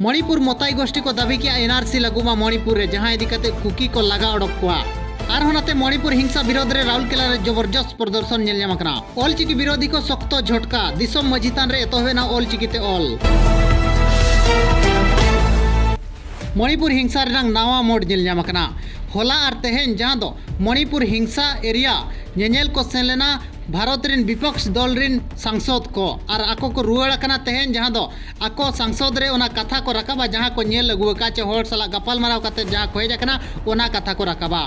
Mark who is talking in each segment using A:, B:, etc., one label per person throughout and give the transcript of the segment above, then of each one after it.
A: मणिपुर मोताई गोष्ठी को दाबी किया एनआरसी लगुमा मणिपुर रे जहां इदी कते कुकी को लगा ओडक कोआ आरहों नाते मणिपुर हिंसा विरोध रे राउरकेला रे जबरदस्त प्रदर्शन नेल ᱧᱟᱢ ᱟᱠᱟᱱᱟ ऑलचिकी विरोधी को सख्त झटका दिसम मजितान रे एतोबेना ऑलचिकीते ऑल मणिपुर हिंसा रेनांग नावा मोड नेल ᱧᱟᱢ ᱟᱠᱟᱱᱟ होला और तेहेन जहां दो मणिपुर हिंसा एरिया नेनेल को सेन लेना भारत रिन विपक्ष दल रिन सांसद को और आको को रुआड़ कना तेहेन जहां दो आको सांसद रे ओना कथा को रकाबा जहां को नेल लगुआ का चे होड़ सला गपाल माराव कते जहां को हेज कना ओना कथा को रकाबा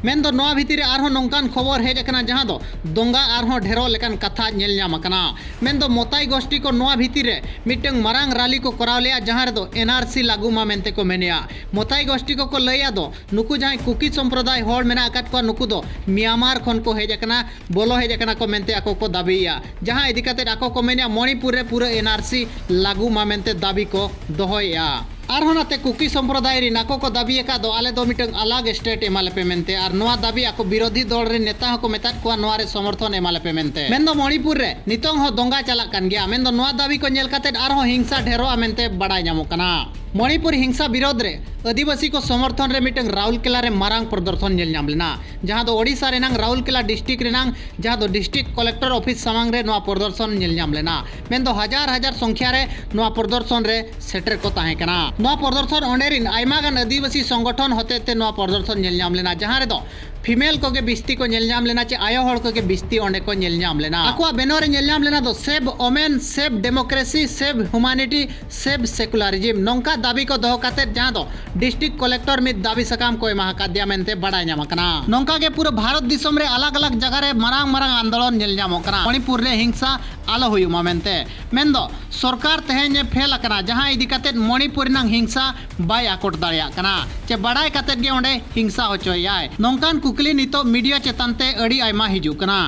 A: मेन दो नवा भितर आरहों नौकान खबर हेज कना जहां दो दोंगा आरहों ढेरो लेकान कथा नेल ᱧᱟᱢ ᱟᱠᱟᱱᱟ मेन दो मोताई गोष्ठी को नवा भितर मिटंग मरांग रैली को कराव लेया जहां रे दो एनआरसी लागू मा मेनते को मेनिया मोताई गोष्ठी को लैया दो नुकु जहां कुकी संप्रदाय होड़ मेना अकात को नुकु दो म्यांमार खन को हेज कना बोलो हेज कना को मेनते आको को दाबीया जहां इदी कते आको को मेनिया मणिपुर रे पूरा एनआरसी लागू मा मेनते दाबी को दोहोया आरहों नाते कुकी संप्रदाय री नाको को दाबी का दो आले दो मिटंग अलग स्टेट एमाले पे मेनते और नवा दाबी आको विरोधी दल रे नेता को मेतात को नवा रे समर्थन एमाले पे मेनते मेन दो मणिपुर रे नितोंग हो दोंगा चला कान गया मेन दो नवा दाबी को नेल काते आरहों हिंसा ढेरो मेनते बड़ाय ᱧᱟᱢᱚᱜ कना मणिपुर हिंसा विरोध रे आदिवासी को समर्थन रे मिटंग राउरकेला रे मारांग प्रदर्शन नेल ᱧᱟᱢ लेना जहां दो ओडिशा रे नांग राउरकेला डिस्ट्रिक्ट रे नांग जहां दो डिस्ट्रिक्ट कलेक्टर ऑफिस सामांग रे नवा प्रदर्शन नेल ᱧᱟᱢ लेना मेन दो हजार हजार संख्या रे नवा प्रदर्शन रे सेटर को ताहे कना नवा प्रदर्शन ओंडेरिन आयमा गान आदिवासी संगठन होते नवा प्रदर्शन नेल ᱧᱟᱢ लेना जहां रे दो फीमेल को के बिस्ती को नेल ᱧᱟᱢ लेना चे आयो हड़ को के बिस्ती ओंडे को नेल ᱧᱟᱢ लेना आकुआ बेनो रे नेल ᱧᱟᱢ लेना दो save women save democracy save humanity save secularism नोंका दाबी को दोह काते जहां दो डिस्ट्रिक्ट कलेक्टर में दाबी सकाम को एमा का दिया मेनते बड़ाय ᱧᱟᱢ ᱟᱠᱟᱱᱟ नोंका के पूरा भारत दिसम रे अलग अलग जगह रे मारांग मारांग आंदोलन नेल ᱧᱟᱢᱚᱜ ᱠᱟᱱᱟ मणिपुर रे हिंसा आलो हुयुमा मेनते मेन दो सरकार तेहेन फेल अकना जहां इदी काते मणिपुर नांग हिंसा बाय आकोट दाड़िया कना चे बड़ाय काते गे ओंडे हिंसा होचोयाय नोंकान कुकली नितो मीडिया चेतानते अड़ी आयमा हिजु कना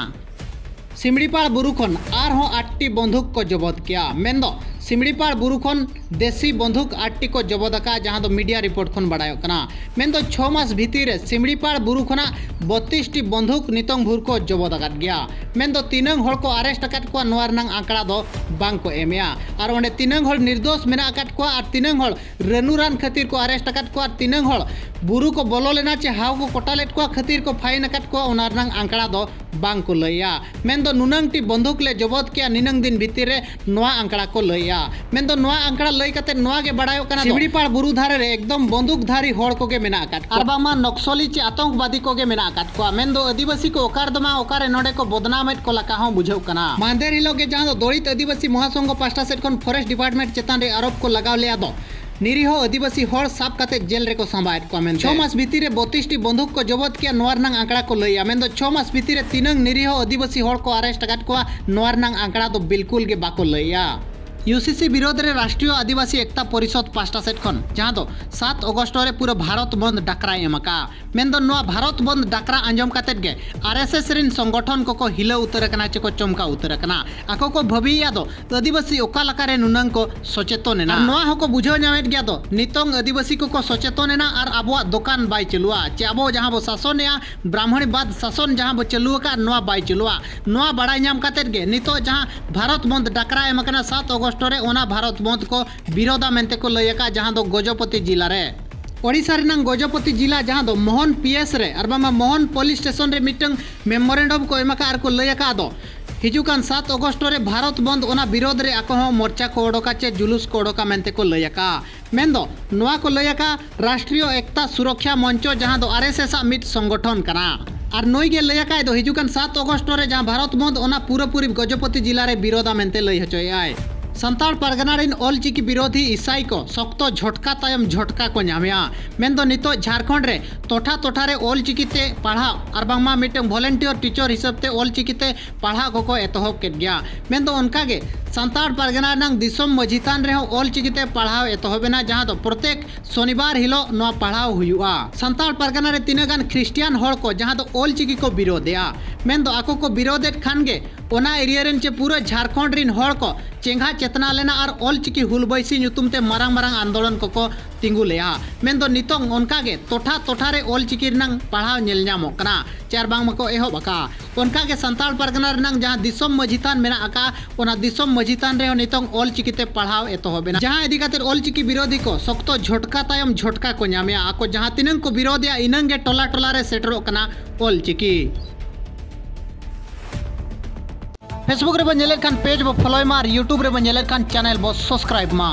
A: सिमड़ीपाड़ बुरु खन आरहों 8टी बंदूक को जबत किया मेन दो सिमड़ीपाड़ बुरु खन देसी बंदूक 8टी को जबत का जहां दो मीडिया रिपोर्ट खन बड़ाय कना मेन दो 6 मास भीतर सिमड़ीपाड़ बुरु खना 32टी बंदूक नितंग भुर को जबत अकात गया मेन दो तीनंग हड़ को अरेस्ट अकात को नोर नंग आंकड़ा दो बांग को एमिया और ओंडे तीनंग हड़ निर्दोष मेना अकात को और तीनंग हड़ रेनुरान खातिर को अरेस्ट अकात को और तीनंग हड़ बुरु को बोलो लेना चे हाव को कोटालेट को खातिर को फाइन अकात को ओनार नंग आंकड़ा दो बांग को लैया मेन दो नुनंगटी बंदूक ले जबत किया निनंग दिन भीतर नोआ आंकड़ा को लैया मेन दो नोआ आंकड़ा लई कते नोआ के बड़ायो कना सिमड़ीपाड़ बुरु धारे रे एकदम बंदूकधारी हड़ को के मेना अकात और बामा नक्सली चे आतंकवादी को के मेना अकात को मेन दो आदिवासी को ओकार दमा ओकारे नोडे को बदनामेट को लका हो बुझाव कना मांदेर हिलो के जहां दो दलित आदिवासी महासंघ पास्टा सेट खन फॉरेस्ट डिपार्टमेंट चेतान रे आरोप को लगाव लेया दो निरीह आदिवासी हड़ साब काते जेल रे को संभायत को मेन 6 मास भीतर 32टी बंदूक को जबत किया नोर नंग आंकड़ा को लैया मेन दो 6 मास भीतर तीनंग निरीह आदिवासी हड़ को अरेस्ट अकात को नोर नंग आंकड़ा तो बिल्कुल के बाको लैया यूसीसी विरोध रे राष्ट्रीय आदिवासी एकता परिषद पास्टा सेट खन जहां दो 7 अगस्त रे पूरा भारत बंद डाकरा एमका मेन दो नोआ भारत बंद डाकरा अंजम कातेत गे आरएसएस रिन संगठन को हिला उतर कना चे को चमका उतर कना आको को भबिया दो आदिवासी ओका लकारे नुनंग को सचेतन ना नोआ हको बुझाव ᱧᱟᱢᱮत गया दो नितंग आदिवासी को सचेतन ना और आबो दुकान बाय चलुआ चे आबो जहां बो शासन या ब्राह्मणीवाद शासन जहां बो चलुआ का नोआ बाय चलुआ नोआ बड़ाय ᱧᱟᱢ कातेत गे नितो जहां भारत बंद डाकरा एमकना 7 अगस्त रे ओना भारत बंद को विरोधा मेनते को लयका जहां दो गजपति जिला रे ओडिशा रेनांग गजपति जिला जहां दो मोहन पीएस रे और बामा मोहन पुलिस स्टेशन रे मिटंग मेमोरेंडम को एमका आर को लयका दो हिजुकान 7 अगस्त रे भारत बंद ओना विरोध रे आको हो मोर्चा को ओडोका चे जुलूस को ओडोका मेनते को लयका मेन दो नोआ को लयका राष्ट्रीय एकता सुरक्षा मंच जहां दो आरएसएस मिट संगठन कना और नई के लयका दो हिजुकान 7 अगस्त रे जहां भारत बंद ओना पूरी गजपति जिला रे विरोधा मेनते लय हचोयाय संताल परगना रिन ऑलचिकी विरोधी ईसाई को सख्त झटका तायम झटका को ᱧᱟᱢᱮया मेन दो नितो झारखंड रे टोठा टोठा रे ऑलचिकीते पढ़ा और बांगमा मिटंग वॉलंटियर टीचर हिसाबते ऑलचिकीते पढ़ा को एतहब के गया मेन दो उनका के संताल परगना नांग दिसम मजितान रे ऑलचिकीते पढ़ाव एतहबेना जहां दो प्रत्येक शनिवार हिलो नो पढ़ाव हुआ संताल परगना रे तीन गान ख्रिस्टियन हड़ को जहां दो ऑलचिकी को विरोधया मेन दो आको को विरोधेत खान गे ओना एरिया रेन चे पूरा झारखंड रिन हड़ को चेंगा चेतना लेना और ऑलचिकी हुलबैसी ᱧᱩᱛᱩᱢ ते मारांग मारांग आंदोलन को तिंगु लेया मेन दो नितोंग उनका गे टोठा टोठा रे ऑलचिकी रनंग पढ़ाव नेल ᱧᱟᱢᱚᱜ ᱠᱟᱱᱟ चार बांग मको एहो बका उनका के संताल परगना रनंग जहां दिसोम मजितान मेना आका ओना दिसोम मजितान रे नितोंग ऑलचिकी ते पढ़ाव एतोहबेना जहां इदी खातिर ऑलचिकी विरोधी को सख्तो झटका तायम झटका को ᱧᱟᱢᱮया आको जहां तिनंग को विरोधिया इनंग गे टोला टोला रे सेटरोग कना ऑलचिकी फेसबुक रे बन नेलेर खान पेज बो फॉलो मा और यूट्यूब रे बन नेलेर खान चैनल बो सब्सक्राइब मा।